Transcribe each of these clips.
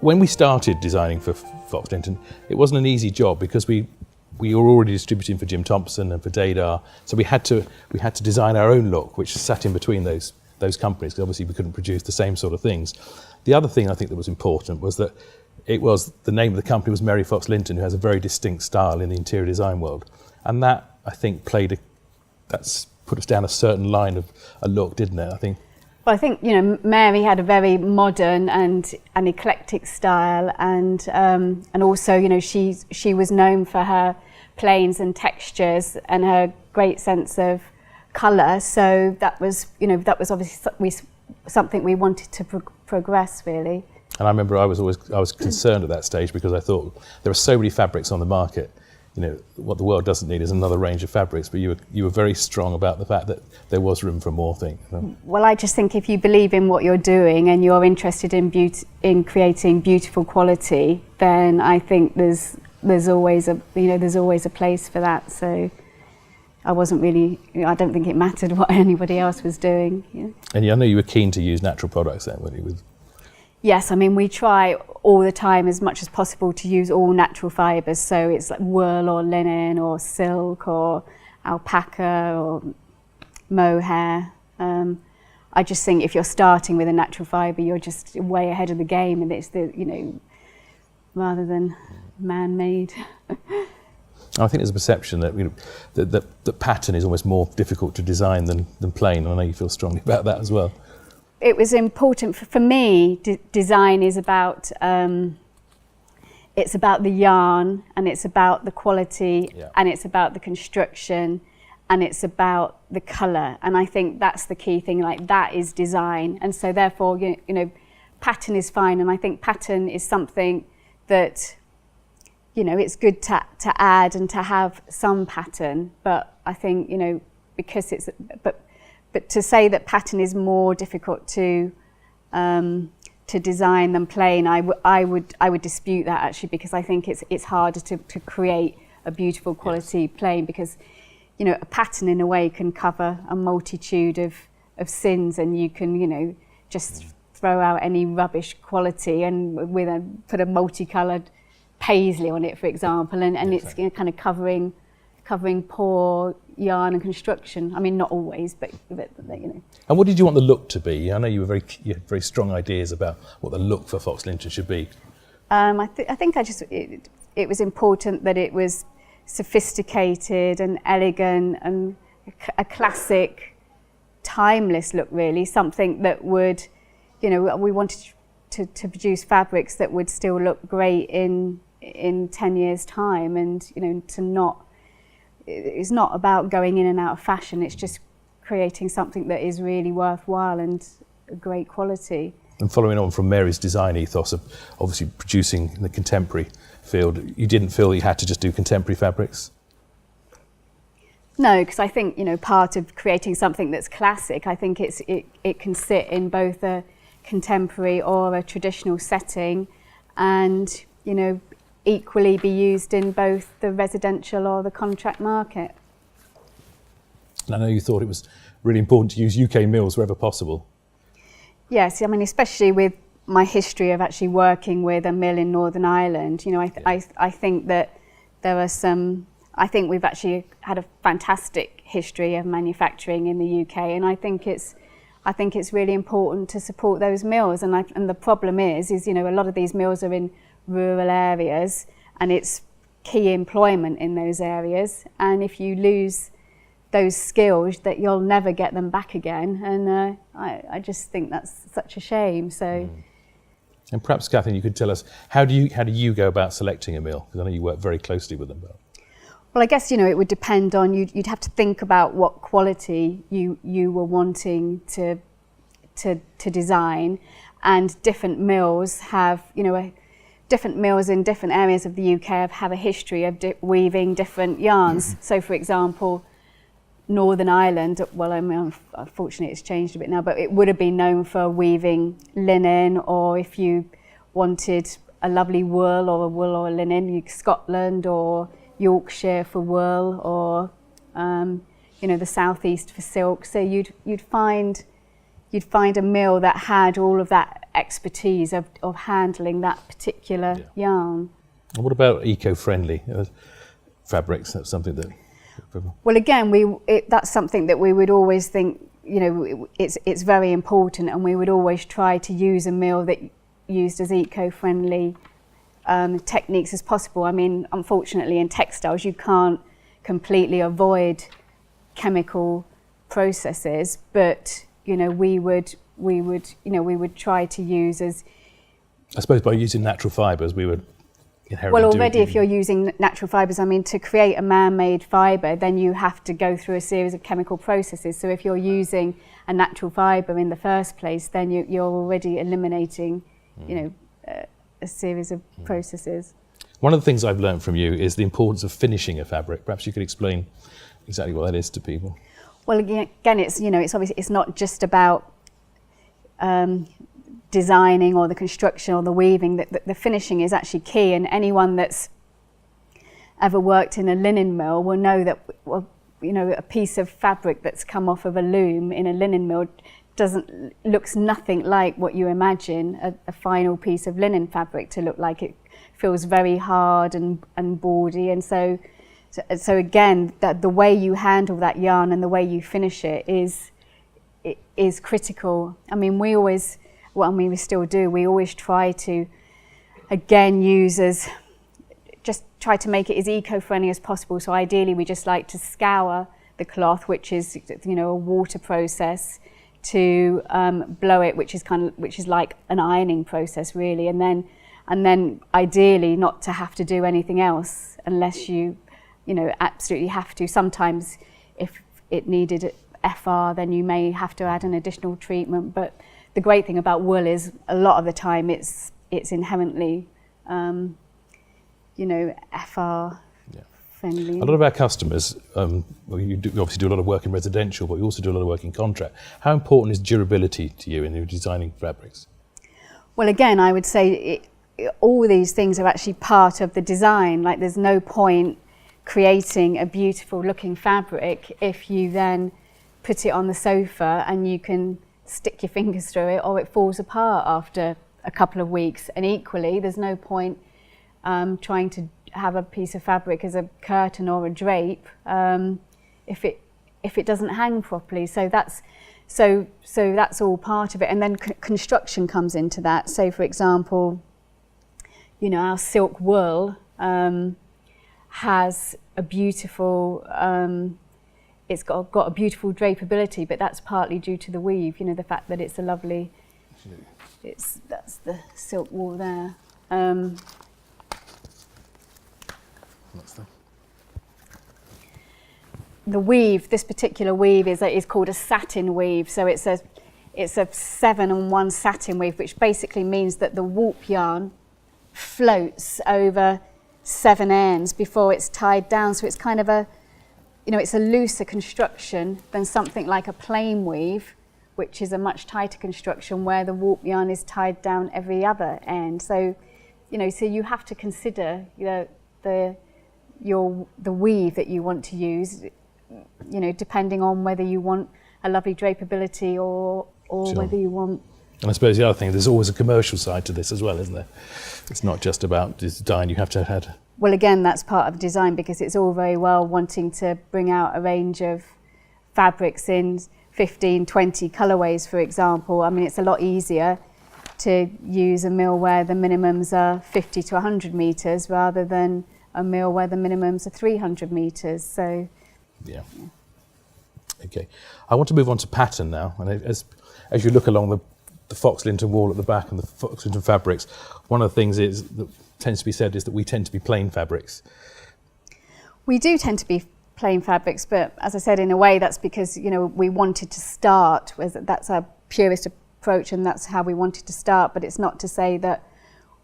when we started designing for Fox Linton, it wasn't an easy job because we were already distributing for Jim Thompson and for Dadar, so we had to design our own look, which sat in between those companies, because obviously we couldn't produce the same sort of things. The other thing I think that was important was that the name of the company was Mary Fox Linton, who has a very distinct style in the interior design world, and that I think that's put us down a certain line of a look, didn't it? I think. Well, I think Mary had a very modern and an eclectic style, and also she was known for her planes and textures and her great sense of colour. So that was obviously something we wanted to progress really. And I remember I was concerned at that stage because I thought there are so many fabrics on the market. What the world doesn't need is another range of fabrics, but you were very strong about the fact that there was room for more things. Well, I just think if you believe in what you're doing and you're interested in creating beautiful quality, then I think there's always a place for that. So I wasn't really, I don't think it mattered what anybody else was doing. Yeah. And I know you were keen to use natural products then, weren't you? Yes, I mean, we try all the time as much as possible to use all natural fibres, so it's like wool or linen or silk or alpaca or mohair. I just think if you're starting with a natural fibre, you're just way ahead of the game, and it's rather than man-made. I think there's a perception that that pattern is almost more difficult to design than plain. I know you feel strongly about that as well. It was important for me. Design is about it's about the yarn, and it's about the quality, and it's about the construction, and it's about the colour. And I think that's the key thing. Like, that is design, and so therefore, pattern is fine. And I think pattern is something that it's good to add and to have some pattern. But I think because it's But to say that pattern is more difficult to design than plain, I would dispute that actually, because I think it's harder to create a beautiful quality plain, because a pattern in a way can cover a multitude of sins, and you can just throw out any rubbish quality and put a multicoloured paisley on it, for example, and it's kind of covering poor yarn and construction. I mean, not always, but. And what did you want the look to be? I know you had very strong ideas about what the look for Fox Linton should be. I think it was important that it was sophisticated and elegant and a classic, timeless look, really. Something that would, we wanted to produce fabrics that would still look great in 10 years' time, and it's not about going in and out of fashion, it's just creating something that is really worthwhile and great quality. And following on from Mary's design ethos of obviously producing in the contemporary field, you didn't feel you had to just do contemporary fabrics? No, because I think, part of creating something that's classic, I think it can sit in both a contemporary or a traditional setting, and, equally be used in both the residential or the contract market. And I know you thought it was really important to use UK mills wherever possible. Yes, I mean, especially with my history of actually working with a mill in Northern Ireland, I think that there are I think we've actually had a fantastic history of manufacturing in the UK, and I think it's really important to support those mills. And the problem is a lot of these mills are in rural areas, and it's key employment in those areas, and if you lose those skills, that you'll never get them back again, and I just think that's such a shame. So And perhaps, Kathleen, you could tell us, how do you go about selecting a mill? Because I know you work very closely with them. Well, I guess it would depend on, you'd have to think about what quality you were wanting to design, and different mills have different mills in different areas of the UK have a history of weaving different yarns. So, for example, Northern Ireland, well, I mean, unfortunately it's changed a bit now, but it would have been known for weaving linen, or if you wanted a lovely wool or a linen, Scotland or Yorkshire for wool, or the southeast for silk. So you'd find a mill that had all of that expertise of handling that particular yarn. And what about eco-friendly fabrics? That's something that... Well, again, that's something that we would always think, you know, it's very important, and we would always try to use a mill that used as eco-friendly techniques as possible. I mean, unfortunately, in textiles, you can't completely avoid chemical processes, but you know, we would try to use as... I suppose by using natural fibres, we would inherently... Well, already if you're using natural fibres, I mean, to create a man-made fibre, then you have to go through a series of chemical processes. So if you're using a natural fibre in the first place, then you're already eliminating, you know, a series of processes. One of the things I've learned from you is the importance of finishing a fabric. Perhaps you could explain exactly what that is to people. Well, again, it's, you know, it's obviously, it's not just about designing or the construction or the weaving. The finishing is actually key, and anyone that's ever worked in a linen mill will know that, well, you know, a piece of fabric that's come off of a loom in a linen mill looks nothing like what you imagine a final piece of linen fabric to look like. It feels very hard and boardy, and so again, that the way you handle that yarn and the way you finish it is critical. I mean, we still do. We always try to, again, try to make it as eco-friendly as possible. So ideally, we just like to scour the cloth, which is, you know, a water process, to blow it, which is like an ironing process, really, and then ideally not to have to do anything else unless you know, absolutely have to. Sometimes, if it needed FR, then you may have to add an additional treatment. But the great thing about wool is a lot of the time it's inherently, you know, FR friendly. A lot of our customers, well, you obviously do a lot of work in residential, but you also do a lot of work in contract. How important is durability to you in your designing fabrics? Well, again, I would say all these things are actually part of the design. Like, there's no point creating a beautiful looking fabric if you then put it on the sofa and you can stick your fingers through it, or it falls apart after a couple of weeks. And equally, there's no point trying to have a piece of fabric as a curtain or a drape if it doesn't hang properly. So that's all part of it. And then construction comes into that. So, for example, you know, our silk wool has a beautiful, it's got a beautiful drapeability, but that's partly due to the weave. You know, the fact that it's a lovely, that's the silk wool there. The weave, this particular weave is called a satin weave. So it's a 7-on-1 satin weave, which basically means that the warp yarn floats over 7 ends before it's tied down. So it's kind of it's a looser construction than something like a plain weave, which is a much tighter construction where the warp yarn is tied down every other end. So, you know, so you have to consider, you know, the weave that you want to use, you know, depending on whether you want a lovely drapeability or Sure. whether you want... And I suppose the other thing, there's always a commercial side to this as well, isn't there? It's not just about design, you have to have... Well, again, that's part of design, because it's all very well wanting to bring out a range of fabrics in 15, 20 colourways, for example. I mean, it's a lot easier to use a mill where the minimums are 50 to 100 metres rather than a mill where the minimums are 300 metres. So, yeah. Okay. I want to move on to pattern now. And as you look along the Fox Linton wall at the back and the Fox Linton fabrics, one of the things that tends to be said is that we tend to be plain fabrics. We do tend to be plain fabrics, but as I said, in a way that's because, you know, we wanted to start with, that's our purest approach and that's how we wanted to start. But it's not to say that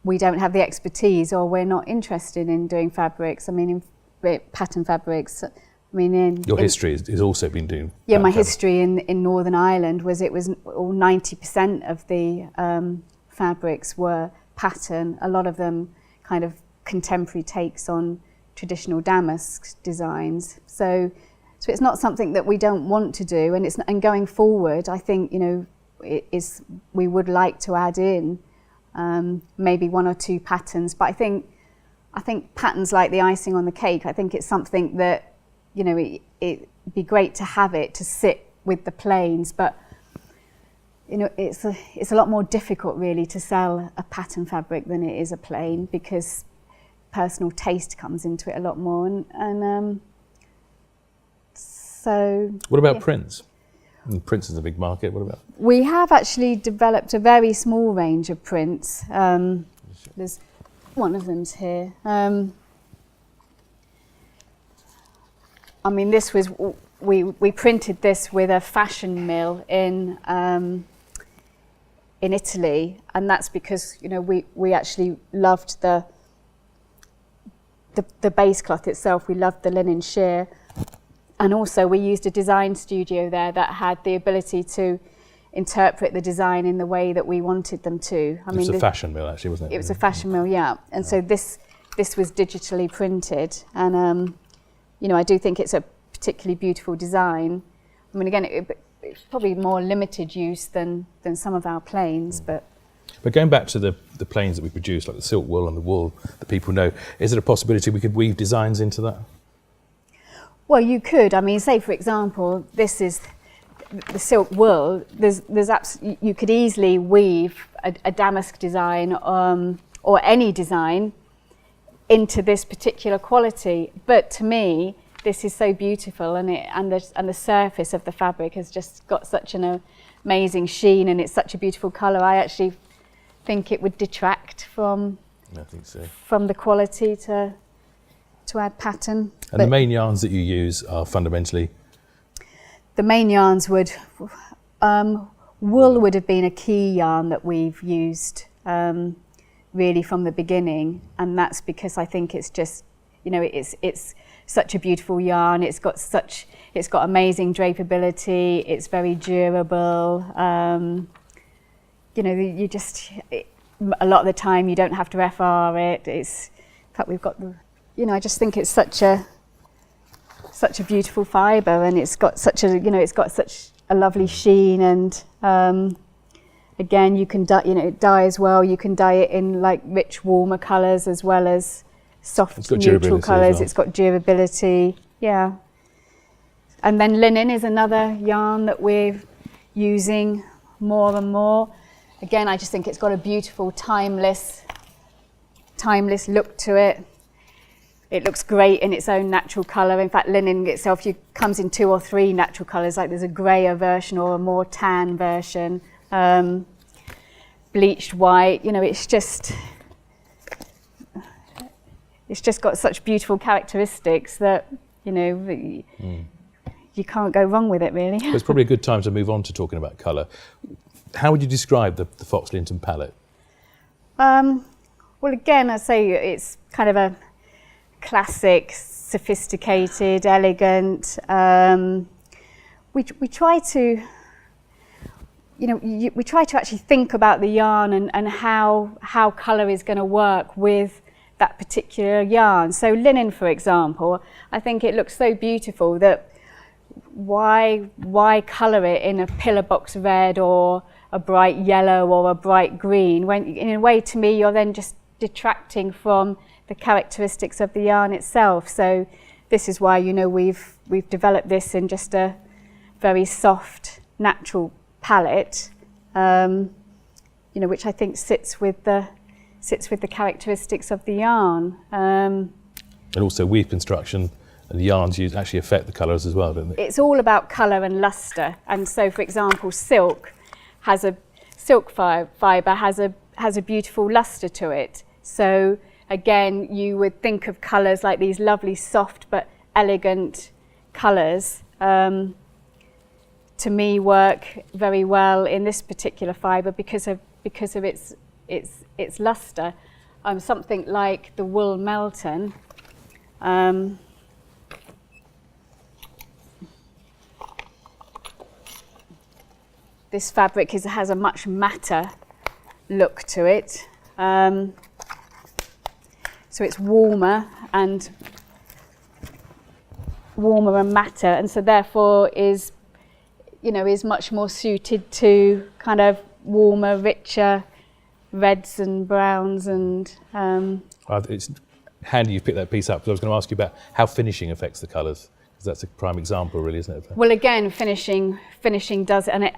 we don't have the expertise or we're not interested in doing fabrics. I mean, in pattern fabrics. I mean, your history has also been doing. Yeah, my history in Northern Ireland was all 90% of the fabrics were pattern. A lot of them kind of contemporary takes on traditional damask designs. So it's not something that we don't want to do. And going forward, I think, you know, we would like to add in maybe 1 or 2 patterns. But I think patterns like the icing on the cake, I think it's something that, you know, it'd be great to have it to sit with the plains, but you know, it's a lot more difficult really to sell a pattern fabric than it is a plain, because personal taste comes into it a lot more. And so. What about prints? Prints is a big market. What about? We have actually developed a very small range of prints. There's one of them's here. I mean, this was we printed this with a fashion mill in Italy, and that's because, you know, we actually loved the base cloth itself. We loved the linen sheer, and also we used a design studio there that had the ability to interpret the design in the way that we wanted them to. It was a fashion mill, actually, wasn't it? It was a fashion mill, yeah. And so this was digitally printed, and you know, I do think it's a particularly beautiful design. I mean, again, it's probably more limited use than some of our plains, but going back to the plains that we produce, like the silk wool and the wool that people know, is it a possibility we could weave designs into that? Well, you could. I mean, say for example, this is the silk wool. You could easily weave a damask design or any design into this particular quality. But to me, this is so beautiful, and the surface of the fabric has just got such an amazing sheen, and it's such a beautiful colour. I actually think it would detract from the quality to add pattern. And the main yarns that you use are fundamentally? The main yarns would, wool would have been a key yarn that we've used really from the beginning, and that's because I think it's just, you know, it's such a beautiful yarn. It's got amazing drapeability. It's very durable. You know, a lot of the time you don't have to FR it. In fact, we've got you know, I just think it's such a beautiful fibre, and it's got such a lovely sheen, and again, you can dye as well. You can dye it in like rich, warmer colours as well as soft, neutral colours. Well. It's got durability, yeah. And then linen is another yarn that we're using more and more. Again, I just think it's got a beautiful, timeless look to it. It looks great in its own natural colour. In fact, linen itself comes in 2 or 3 natural colours. Like there's a greyer version or a more tan version, bleached white. You know, it's just got such beautiful characteristics that, you know, you can't go wrong with it, really. It's probably a good time to move on to talking about colour. How would you describe the Fox Linton palette? Well, again, I say it's kind of a classic, sophisticated, elegant. We try to, you know, we try to actually think about the yarn and how colour is going to work with that particular yarn. So linen, for example, I think it looks so beautiful that why colour it in a pillar box red or a bright yellow or a bright green, when in a way, to me, you're then just detracting from the characteristics of the yarn itself. So this is why, you know, we've developed this in just a very soft, natural palette, you know, which I think sits with the characteristics of the yarn. And also weave construction and the yarns actually affect the colours as well, don't they? It's all about colour and lustre. And so, for example, silk fibre has a beautiful lustre to it. So again, you would think of colours like these lovely, soft but elegant colours. To me, work very well in this particular fibre because of its lustre. Something like the wool Melton. This fabric has a much matter look to it. So it's warmer and matter, and so therefore is, you know, is much more suited to kind of warmer, richer reds and browns and. It's handy you've picked that piece up, because I was going to ask you about how finishing affects the colours, because that's a prime example, really, isn't it? Well, again, finishing does, and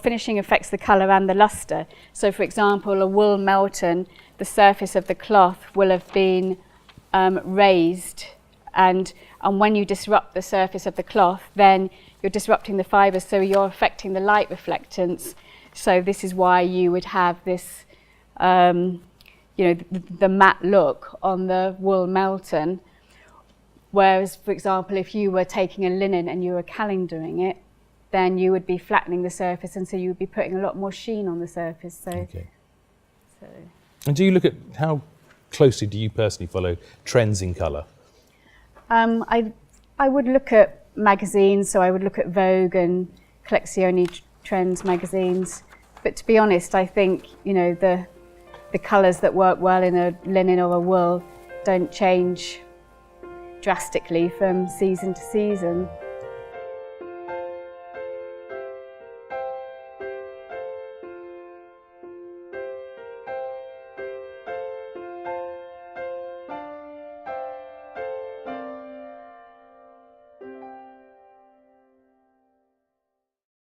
finishing affects the colour and the lustre. So, for example, a wool Melton, the surface of the cloth will have been raised, and when you disrupt the surface of the cloth, then you're disrupting the fibres, so you're affecting the light reflectance. So this is why you would have this, you know, the matte look on the wool Melton. Whereas, for example, if you were taking a linen and you were calendering it, then you would be flattening the surface, and so you would be putting a lot more sheen on the surface. So, okay. And do you look at, how closely do you personally follow trends in colour? I would look at magazines, so I would look at Vogue and Collezione Trends magazines. But to be honest, I think, you know, the colours that work well in a linen or a wool don't change drastically from season to season.